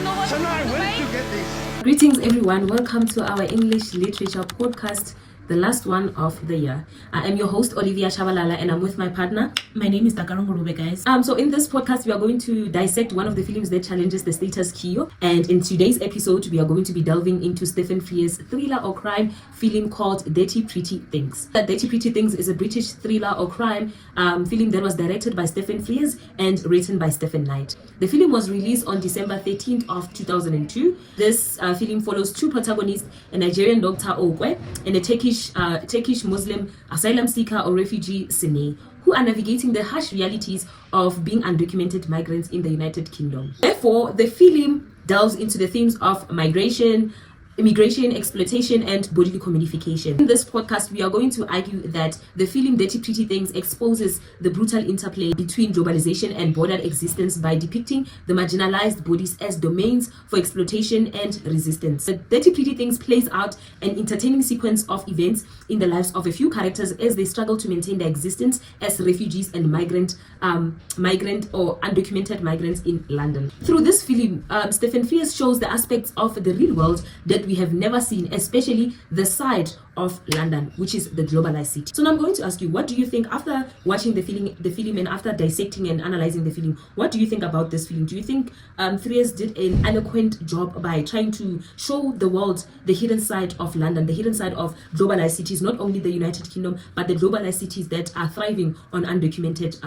Shania, where did you get this? Greetings everyone, welcome to our English Literature podcast, the last one of the year. I am your host Olivia Dakalo and I'm with my partner. My name is Dakalo, guys. So in this podcast we are going to dissect one of the films that challenges the status quo, and in today's episode we are going to be delving into Stephen Frears' thriller or crime film called Dirty Pretty Things. Dirty Pretty Things is a British thriller or crime film that was directed by Stephen Frears and written by Stephen Knight. The film was released on December 13th of 2002. This film follows two protagonists, a Nigerian doctor Okwe and a Turkish Muslim asylum seeker or refugee Sine, who are navigating the harsh realities of being undocumented migrants in the United Kingdom. Therefore, the film delves into the themes of migration, immigration, exploitation, and bodily commodification. In this podcast, we are going to argue that the film Dirty Pretty Things exposes the brutal interplay between globalization and border existence by depicting the marginalized bodies as domains for exploitation and resistance. The Dirty Pretty Things plays out an entertaining sequence of events in the lives of a few characters as they struggle to maintain their existence as refugees and migrant or undocumented migrants in London. Through this film, Stephen Frears shows the aspects of the real world that we have never seen, especially the side of London, which is the globalized city. So now I'm going to ask you, what do you think after watching the film and after dissecting and analyzing the film? What do you think about this film? Do you think Frears did an eloquent job by trying to show the world the hidden side of London, the hidden side of globalized cities, not only the United Kingdom, but the globalized cities that are thriving on undocumented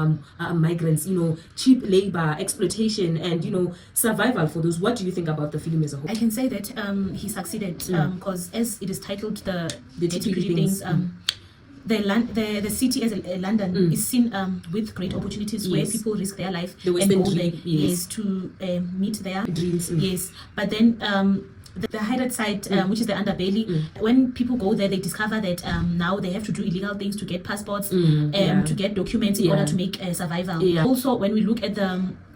migrants, cheap labor, exploitation, and survival for those? What do you think about the film as a whole? I can say that he succeeded because as it is titled the Dirty Pretty Things, the city as London is seen with great opportunities where people risk their life and go there to meet their dreams. Yes, but then the hidden side, which is the underbelly, when people go there, they discover that now they have to do illegal things to get passports, to get documents in order to make survival. Yeah. Also, when we look at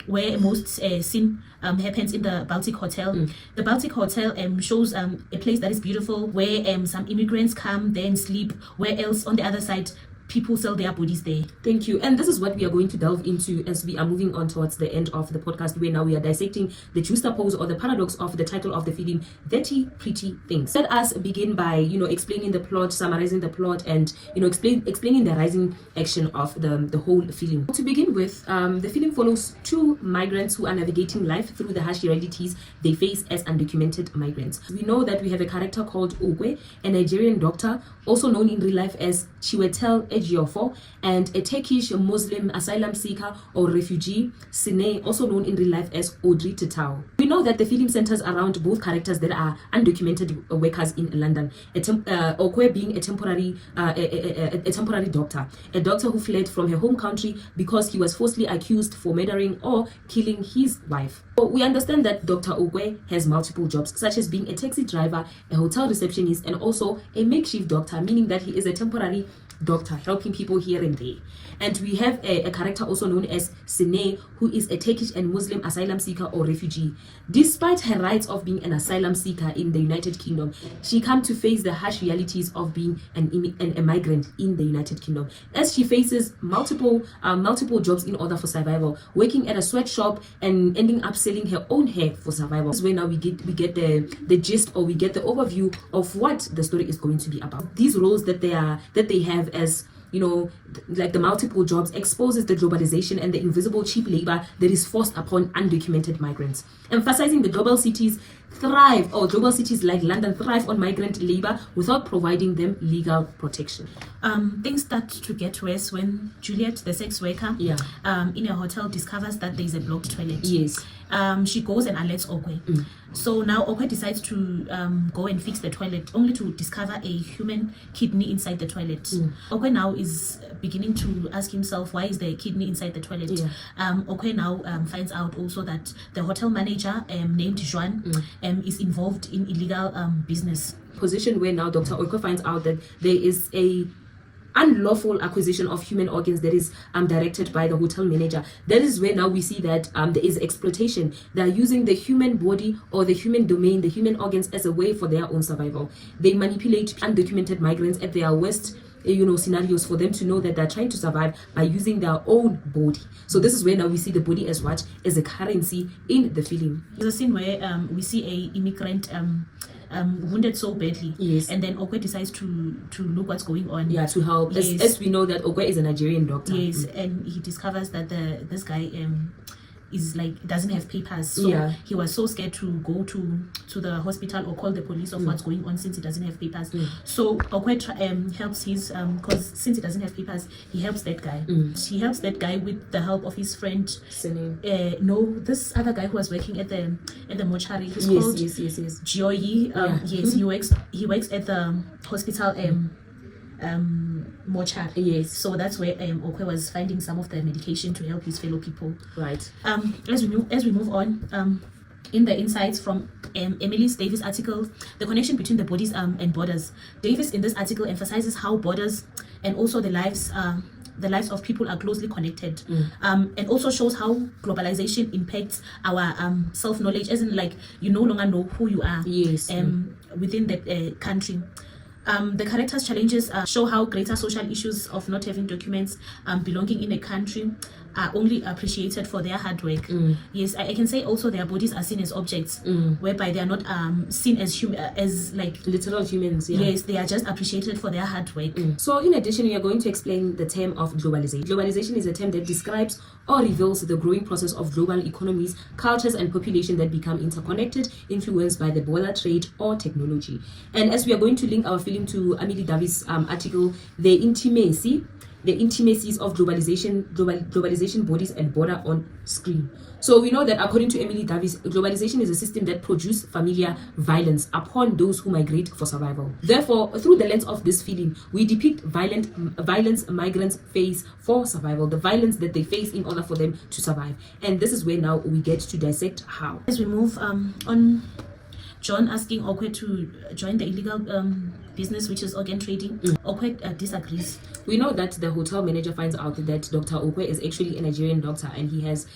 where most sin happens in the Baltic Hotel. The Baltic Hotel shows a place that is beautiful, where some immigrants come there and sleep, where else on the other side people sell their bodies there. Thank you. And this is what we are going to delve into as we are moving on towards the end of the podcast, where now we are dissecting the juxtapose or the paradox of the title of the film, Dirty Pretty Things. Let us begin by explaining the plot, summarizing the plot, and explaining the rising action of the whole film. To begin with, the film follows two migrants who are navigating life through the harsh realities they face as undocumented migrants. We know that we have a character called Ogwe, a Nigerian doctor, also known in real life as Chiwetel Ejiofor, and a Turkish Muslim asylum seeker or refugee, Sine, also known in real life as Audrey Titao. We know that the film centers around both characters that are undocumented workers in London. Okwe being a temporary doctor, a doctor who fled from her home country because he was falsely accused for murdering or killing his wife. So we understand that Dr. Okwe has multiple jobs, such as being a taxi driver, a hotel receptionist, and also a makeshift doctor, meaning that he is a temporary doctor helping people here and there. And we have a character also known as Sine, who is a Turkish and Muslim asylum seeker or refugee. Despite her rights of being an asylum seeker in the United Kingdom, she comes to face the harsh realities of being a migrant in the United Kingdom, as she faces multiple jobs in order for survival, working at a sweatshop and ending up selling her own hair for survival. This is where now we get the gist, or we get the overview of what the story is going to be about. These roles that they have as like the multiple jobs exposes the globalization and the invisible cheap labor that is forced upon undocumented migrants, emphasizing the global cities like London thrive on migrant labor without providing them legal protection. Things start to get worse when Juliet, the sex worker, in a hotel discovers that there is a blocked toilet. Yes. She goes and alerts Okwe. So now Okwe decides to go and fix the toilet, only to discover a human kidney inside the toilet. Okwe now is beginning to ask himself, why is there a kidney inside the toilet? Okwe now finds out also that the hotel manager named Juan is involved in illegal business. Position where now Dr. Okwe finds out that there is a unlawful acquisition of human organs that is directed by the hotel manager. That is where now we see that there is exploitation. They are using the human body or the human domain, the human organs, as a way for their own survival. They manipulate undocumented migrants at their worst scenarios for them to know that they're trying to survive by using their own body. So this is where now we see the body as what? As a currency in the film. There's a scene where we see a immigrant wounded so badly, yes, and then Okwe decides to look what's going on, to help. Yes. As we know that Okwe is a Nigerian doctor, yes, and he discovers that this guy is like doesn't have papers, so he was so scared to go to the hospital or call the police of what's going on since he doesn't have papers. So Okwe helps his because since he doesn't have papers, he helps that guy. He helps that guy with the help of his friend this other guy who was working at the mortuary. He's called Joyi. Yes, he works at the hospital mortuary. Yes. So that's where Okwe was finding some of the medication to help his fellow people. Right. As we move on, in the insights from Emily Davis' article, the connection between the bodies and borders. Davis in this article emphasizes how borders and also the lives of people are closely connected, and also shows how globalization impacts our self-knowledge, as in like you no longer know who you are within the country. The characters' challenges show how greater social issues of not having documents, belonging in a country, are only appreciated for their hard work. Yes, I can say also their bodies are seen as objects, whereby they are not seen as like literal humans. Yes, they are just appreciated for their hard work. So in addition, we are going to explain the term of globalization. Globalization is a term that describes or reveals the growing process of global economies, cultures, and population that become interconnected, influenced by the border trade or technology. And as we are going to link our film to Emily Davis' article, the intimacies of globalization bodies and border on screen. So we know that according to Emily Davis, globalization is a system that produces familiar violence upon those who migrate for survival. Therefore, through the lens of this film, we depict violence migrants face for survival, the violence that they face in order for them to survive. And this is where now we get to dissect how. As we move on, John asking Okwe to join the illegal business, which is organ trading. Okwe disagrees. We know that the hotel manager finds out that Dr. Okwe is actually a Nigerian doctor and he has,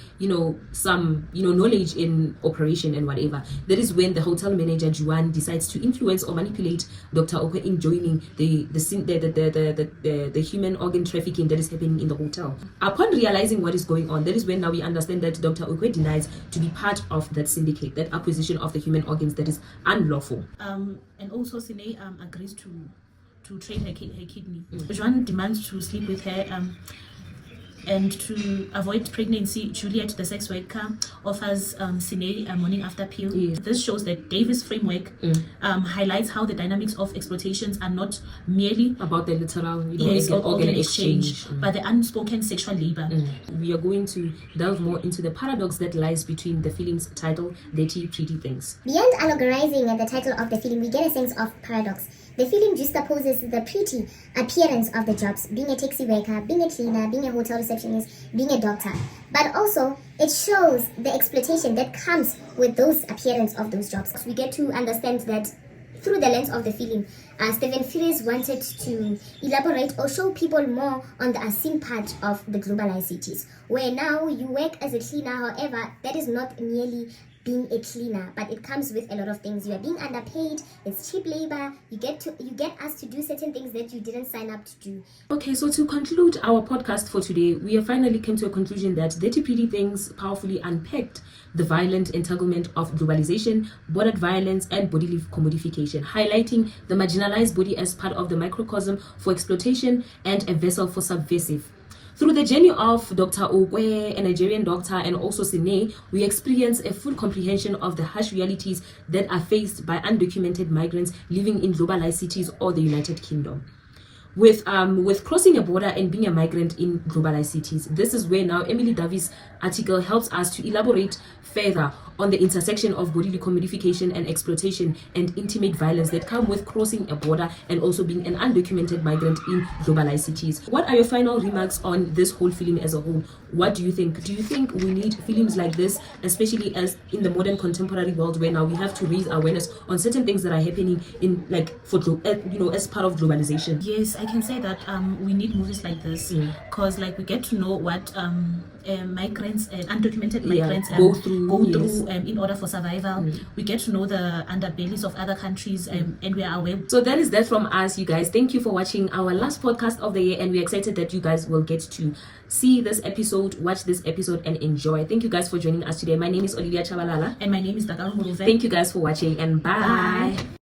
some, knowledge in operation and whatever. That is when the hotel manager, Juan, decides to influence or manipulate Dr. Okwe in joining the human organ trafficking that is happening in the hotel. Upon realizing what is going on, that is when now we understand that Dr. Okwe denies to be part of that syndicate, that acquisition of the human organs that is unlawful. And also Sine agrees to trade her kidney. Juan demands to sleep with her, and to avoid pregnancy, Juliet, the sex worker, offers Sine a morning after pill. This shows that Davis' framework highlights how the dynamics of exploitations are not merely about the literal organ exchange, but the unspoken sexual labor. We are going to delve more into the paradox that lies between the film's title, Dirty Pretty Things. Beyond allegorizing the title of the film, we get a sense of paradox. The film juxtaposes the pretty appearance of the jobs, being a taxi worker, being a cleaner, being a hotel receptionist, being a doctor. But also, it shows the exploitation that comes with those appearance of those jobs. We get to understand that through the lens of the film, Stephen Frears wanted to elaborate or show people more on the unseen part of the globalized cities, where now you work as a cleaner. However, that is not merely being a cleaner, but it comes with a lot of things. You are being underpaid, it's cheap labor, you get asked to do certain things that you didn't sign up to do. Okay, so to conclude our podcast for today, we have finally come to a conclusion that Dirty Pretty Things powerfully unpacked the violent entanglement of globalization, bordered violence, and bodily commodification, highlighting the marginalized body as part of the microcosm for exploitation and a vessel for subversive. Through the journey of Dr. Okwe, a Nigerian doctor, and also Sine, we experience a full comprehension of the harsh realities that are faced by undocumented migrants living in globalized cities or the United Kingdom. With crossing a border and being a migrant in globalized cities, this is where now Emily Davis' article helps us to elaborate further on the intersection of bodily commodification and exploitation and intimate violence that come with crossing a border and also being an undocumented migrant in globalized cities. What are your final remarks on this whole film as a whole? What do you think? Do you think we need films like this, especially as in the modern contemporary world where now we have to raise awareness on certain things that are happening in as part of globalization? Yes, I can say that we need movies like this because we get to know what migrants, undocumented migrants go through in order for survival. We get to know the underbellies of other countries, and we are aware. So that is that from us, you guys. Thank you for watching our last podcast of the year, and we're excited that you guys will get to see this episode, watch this episode, and enjoy. Thank you guys for joining us today. My name is Olivia Dakalo. And my name is Dakalo. Thank you guys for watching, and bye.